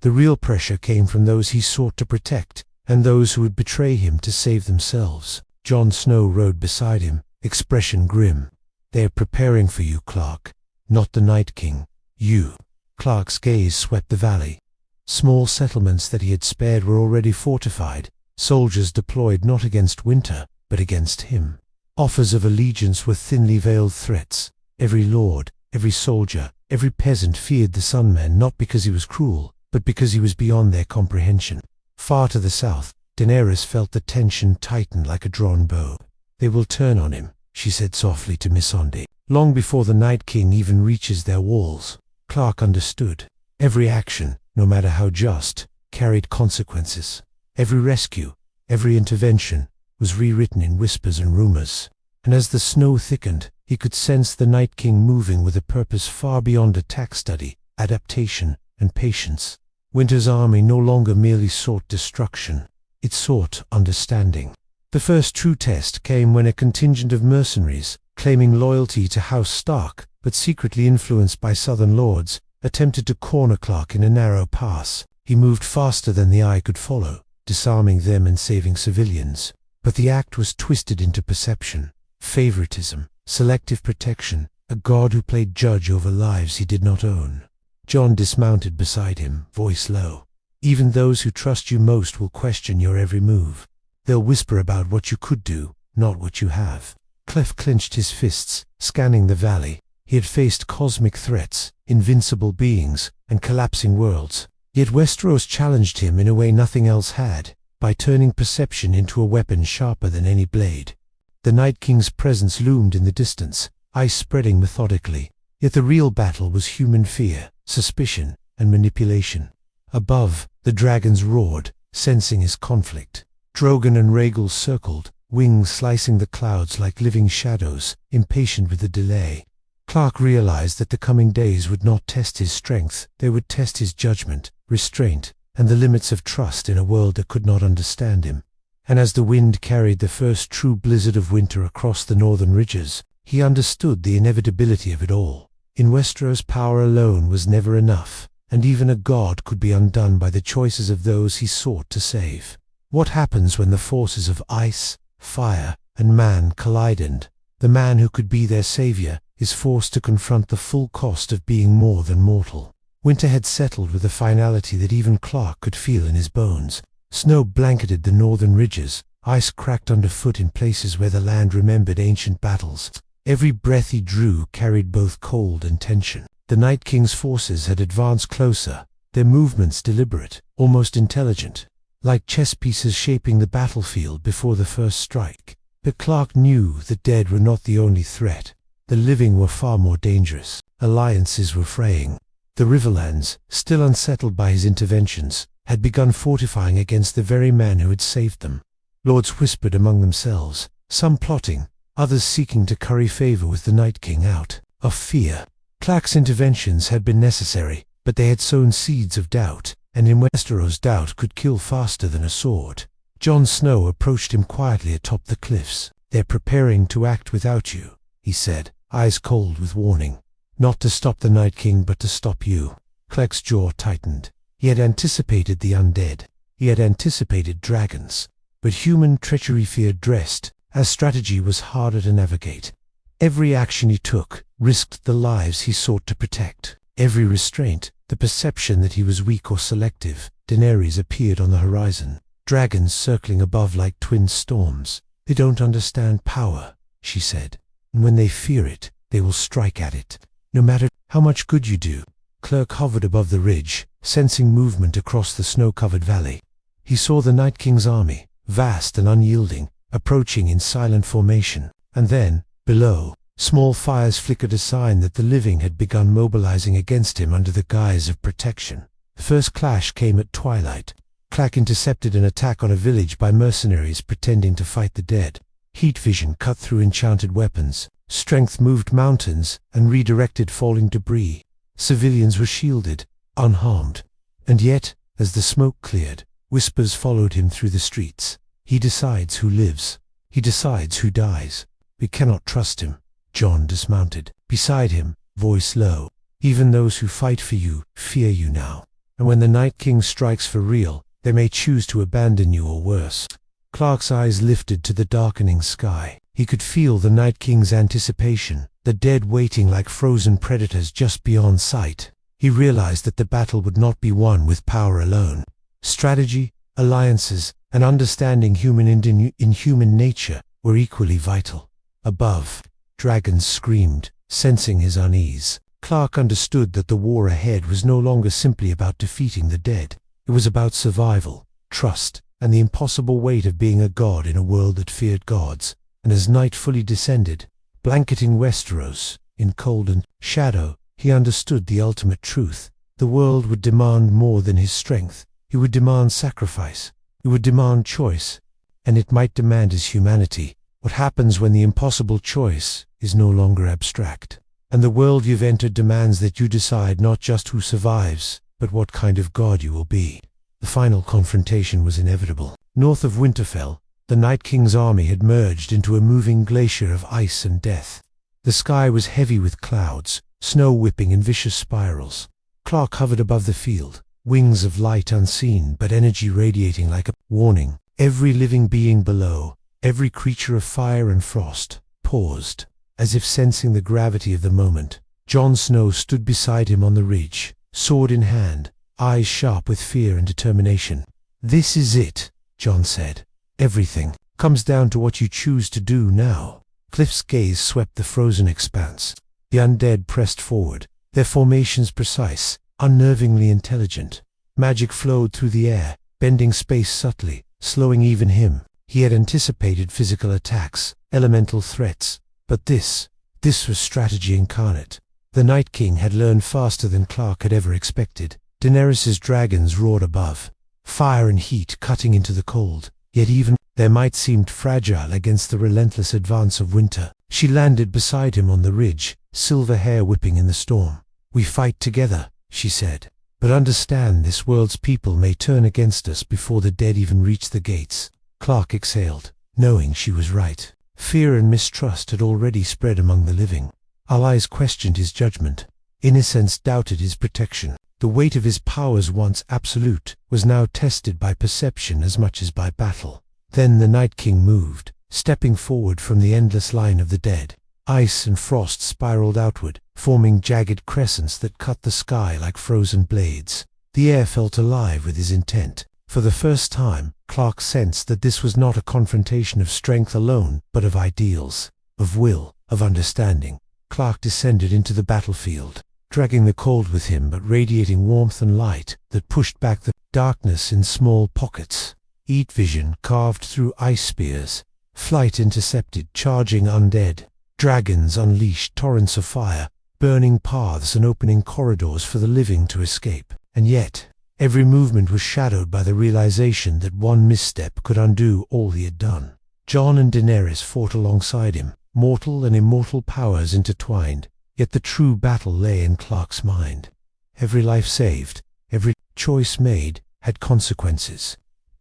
The real pressure came from those he sought to protect, and those who would betray him to save themselves. Jon Snow rode beside him, expression grim. "They are preparing for you, Clark. Not the Night King. You." Clark's gaze swept the valley. Small settlements that he had spared were already fortified, soldiers deployed not against winter, but against him. Offers of allegiance were thinly veiled threats. Every lord, every soldier, every peasant feared the Sunman not because he was cruel, but because he was beyond their comprehension. Far to the south, Daenerys felt the tension tighten like a drawn bow. "They will turn on him," she said softly to Missandei, "long before the Night King even reaches their walls." Clark understood. Every action, no matter how just, carried consequences. Every rescue, every intervention, was rewritten in whispers and rumors. And as the snow thickened, he could sense the Night King moving with a purpose far beyond attack study, adaptation, and patience. Winter's army no longer merely sought destruction. It sought understanding. The first true test came when a contingent of mercenaries, claiming loyalty to House Stark, but secretly influenced by southern lords, attempted to corner Clark in a narrow pass. He moved faster than the eye could follow, disarming them and saving civilians. But the act was twisted into perception, favoritism, selective protection, a god who played judge over lives he did not own. Jon dismounted beside him, voice low. "Even those who trust you most will question your every move. They'll whisper about what you could do, not what you have." Clef clenched his fists, scanning the valley. He had faced cosmic threats, invincible beings, and collapsing worlds. Yet Westeros challenged him in a way nothing else had, by turning perception into a weapon sharper than any blade. The Night King's presence loomed in the distance, ice spreading methodically. Yet the real battle was human fear, suspicion, and manipulation. Above, the dragons roared, sensing his conflict. Drogon and Rhaegal circled, wings slicing the clouds like living shadows, impatient with the delay. Clark realized that the coming days would not test his strength, they would test his judgment, restraint, and the limits of trust in a world that could not understand him. And as the wind carried the first true blizzard of winter across the northern ridges, he understood the inevitability of it all. In Westeros, power alone was never enough, and even a god could be undone by the choices of those he sought to save. What happens when the forces of ice, fire, and man collide, and the man who could be their savior is forced to confront the full cost of being more than mortal? Winter had settled with a finality that even Clark could feel in his bones. Snow blanketed the northern ridges, ice cracked underfoot in places where the land remembered ancient battles. Every breath he drew carried both cold and tension. The Night King's forces had advanced closer, their movements deliberate, almost intelligent, like chess pieces shaping the battlefield before the first strike. But Clark knew the dead were not the only threat. The living were far more dangerous. Alliances were fraying. The Riverlands, still unsettled by his interventions, had begun fortifying against the very man who had saved them. Lords whispered among themselves, some plotting, others seeking to curry favor with the Night King out of fear. Clark's interventions had been necessary, but they had sown seeds of doubt, and in Westeros doubt could kill faster than a sword. Jon Snow approached him quietly atop the cliffs. "They're preparing to act without you," he said, eyes cold with warning. "Not to stop the Night King, but to stop you." Clark's jaw tightened. He had anticipated the undead. He had anticipated dragons. But human treachery feared dressed, as strategy was harder to navigate. Every action he took risked the lives he sought to protect. Every restraint, the perception that he was weak or selective. Daenerys appeared on the horizon, dragons circling above like twin storms. "They don't understand power," she said. "And when they fear it, they will strike at it, no matter how much good you do." Clark hovered above the ridge, sensing movement across the snow-covered valley. He saw the Night King's army, vast and unyielding, approaching in silent formation. And then, below, small fires flickered, a sign that the living had begun mobilizing against him under the guise of protection. The first clash came at twilight. Clark intercepted an attack on a village by mercenaries pretending to fight the dead. Heat vision cut through enchanted weapons. Strength moved mountains and redirected falling debris. Civilians were shielded, unharmed. And yet, as the smoke cleared, whispers followed him through the streets. "He decides who lives. He decides who dies. We cannot trust him." Jon dismounted. Beside him, voice low, "Even those who fight for you fear you now. And when the Night King strikes for real, they may choose to abandon you or worse." Clark's eyes lifted to the darkening sky. He could feel the Night King's anticipation, the dead waiting like frozen predators just beyond sight. He realized that the battle would not be won with power alone. Strategy, alliances, and understanding in human nature were equally vital. Above, dragons screamed, sensing his unease. Clark understood that the war ahead was no longer simply about defeating the dead. It was about survival, trust, and the impossible weight of being a god in a world that feared gods. And as night fully descended, blanketing Westeros in cold and shadow, he understood the ultimate truth. The world would demand more than his strength. It would demand sacrifice. It would demand choice. And it might demand his humanity. What happens when the impossible choice is no longer abstract? And the world you've entered demands that you decide not just who survives, but what kind of god you will be. The final confrontation was inevitable. North of Winterfell, the Night King's army had merged into a moving glacier of ice and death. The sky was heavy with clouds, snow whipping in vicious spirals. Clark hovered above the field, wings of light unseen but energy radiating like a warning. Every living being below, every creature of fire and frost, paused, as if sensing the gravity of the moment. Jon Snow stood beside him on the ridge, sword in hand, eyes sharp with fear and determination. "This is it," Jon said. "Everything comes down to what you choose to do now." Cliff's gaze swept the frozen expanse. The undead pressed forward, their formations precise, unnervingly intelligent. Magic flowed through the air, bending space subtly, slowing even him. He had anticipated physical attacks, elemental threats, but this was strategy incarnate. The Night King had learned faster than Clark had ever expected. Daenerys's dragons roared above, fire and heat cutting into the cold, yet even their might seemed fragile against the relentless advance of winter. She landed beside him on the ridge, silver hair whipping in the storm. "We fight together," she said, "but understand this world's people may turn against us before the dead even reach the gates." Clark exhaled, knowing she was right. Fear and mistrust had already spread among the living. Allies questioned his judgment. Innocents doubted his protection. The weight of his powers, once absolute, was now tested by perception as much as by battle. Then the Night King moved, stepping forward from the endless line of the dead. Ice and frost spiraled outward, forming jagged crescents that cut the sky like frozen blades. The air felt alive with his intent. For the first time, Clark sensed that this was not a confrontation of strength alone, but of ideals, of will, of understanding. Clark descended into the battlefield, dragging the cold with him but radiating warmth and light that pushed back the darkness in small pockets. Eat vision carved through ice spears, flight intercepted charging undead. Dragons unleashed torrents of fire, burning paths and opening corridors for the living to escape. And yet, every movement was shadowed by the realization that one misstep could undo all he had done. Jon and Daenerys fought alongside him, mortal and immortal powers intertwined, yet the true battle lay in Clark's mind. Every life saved, every choice made, had consequences.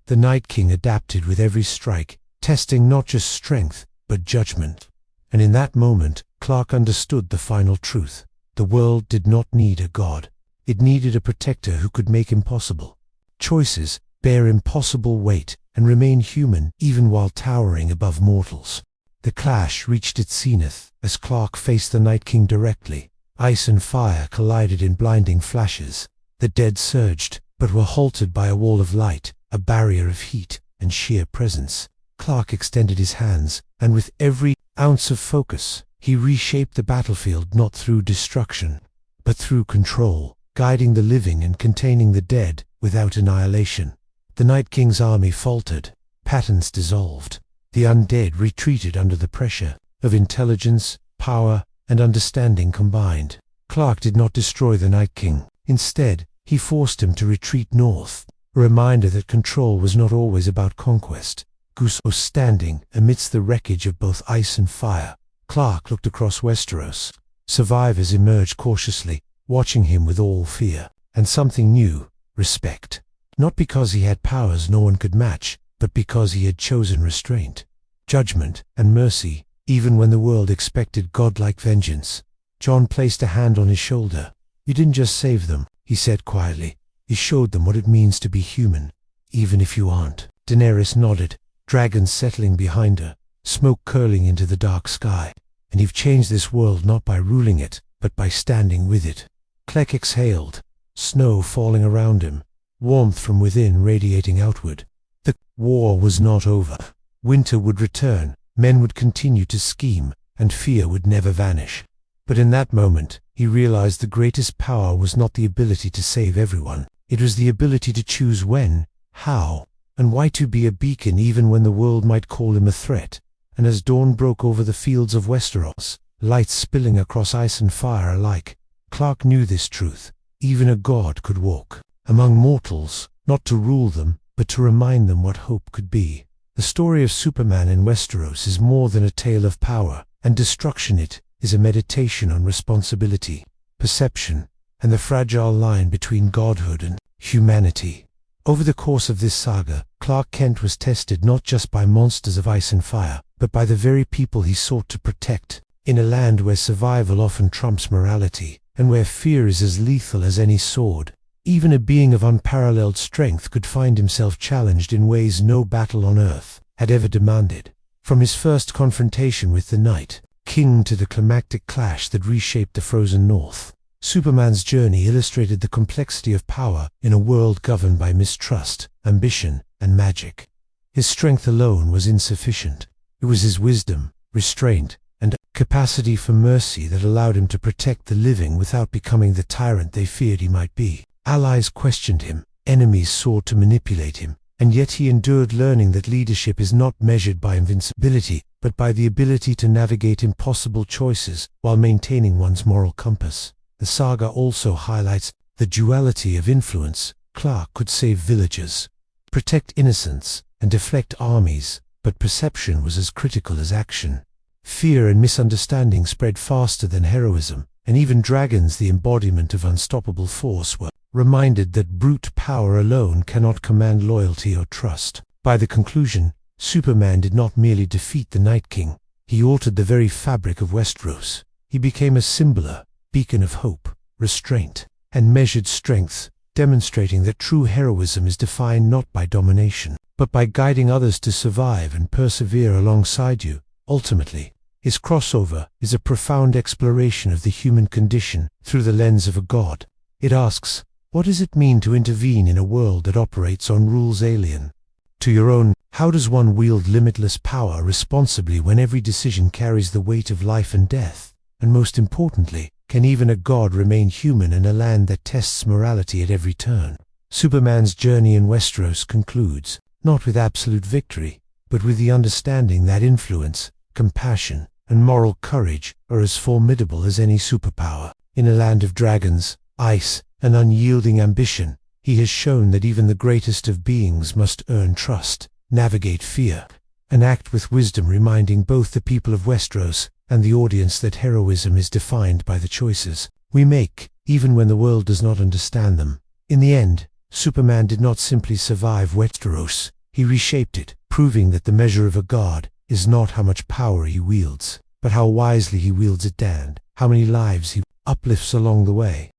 The Night King adapted with every strike, testing not just strength, but judgment. And in that moment, Clark understood the final truth. The world did not need a god. It needed a protector who could make impossible choices, bear impossible weight, and remain human even while towering above mortals. The clash reached its zenith as Clark faced the Night King directly. Ice and fire collided in blinding flashes. The dead surged, but were halted by a wall of light, a barrier of heat and sheer presence. Clark extended his hands, and with every ounce of focus, he reshaped the battlefield not through destruction, but through control, guiding the living and containing the dead without annihilation. The Night King's army faltered, patterns dissolved. The undead retreated under the pressure of intelligence, power, and understanding combined. Clark did not destroy the Night King. Instead, he forced him to retreat north, a reminder that control was not always about conquest. Goose was standing amidst the wreckage of both ice and fire. Clark looked across Westeros. Survivors emerged cautiously, watching him with all fear, and something new, respect. Not because he had powers no one could match, but because he had chosen restraint, judgment, and mercy, even when the world expected godlike vengeance. Jon placed a hand on his shoulder. "You didn't just save them," he said quietly. "You showed them what it means to be human, even if you aren't." Daenerys nodded, dragons settling behind her, smoke curling into the dark sky. And you've changed this world not by ruling it, but by standing with it. Clegg exhaled, snow falling around him, warmth from within radiating outward. The war was not over. Winter would return, men would continue to scheme, and fear would never vanish. But in that moment, he realized the greatest power was not the ability to save everyone. It was the ability to choose when, how, and why, to be a beacon even when the world might call him a threat. And as dawn broke over the fields of Westeros, lights spilling across ice and fire alike, Clark knew this truth. Even a god could walk among mortals, not to rule them, but to remind them what hope could be. The story of Superman in Westeros is more than a tale of power and destruction. It is a meditation on responsibility, perception, and the fragile line between godhood and humanity. Over the course of this saga, Clark Kent was tested not just by monsters of ice and fire, but by the very people he sought to protect. In a land where survival often trumps morality, and where fear is as lethal as any sword, even a being of unparalleled strength could find himself challenged in ways no battle on earth had ever demanded. From his first confrontation with the Night King to the climactic clash that reshaped the frozen North, Superman's journey illustrated the complexity of power in a world governed by mistrust, ambition, and magic. His strength alone was insufficient. It was his wisdom, restraint, and capacity for mercy that allowed him to protect the living without becoming the tyrant they feared he might be. Allies questioned him, enemies sought to manipulate him, and yet he endured, learning that leadership is not measured by invincibility, but by the ability to navigate impossible choices while maintaining one's moral compass. The saga also highlights the duality of influence. Clark could save villages, protect innocents, and deflect armies, but perception was as critical as action. Fear and misunderstanding spread faster than heroism, and even dragons, the embodiment of unstoppable force, were reminded that brute power alone cannot command loyalty or trust. By the conclusion, Superman did not merely defeat the Night King, he altered the very fabric of Westeros. He became a symbol, beacon of hope, restraint, and measured strength, demonstrating that true heroism is defined not by domination, but by guiding others to survive and persevere alongside you. Ultimately, his crossover is a profound exploration of the human condition through the lens of a god. It asks, what does it mean to intervene in a world that operates on rules alien to your own? How does one wield limitless power responsibly when every decision carries the weight of life and death? And most importantly, can even a god remain human in a land that tests morality at every turn? Superman's journey in Westeros concludes, not with absolute victory, but with the understanding that influence, compassion, and moral courage are as formidable as any superpower. In a land of dragons, ice, and unyielding ambition, he has shown that even the greatest of beings must earn trust, navigate fear, and act with wisdom, reminding both the people of Westeros and the audience that heroism is defined by the choices we make, even when the world does not understand them. In the end, Superman did not simply survive Westeros, he reshaped it, proving that the measure of a god is not how much power he wields, but how wisely he wields it and how many lives he uplifts along the way.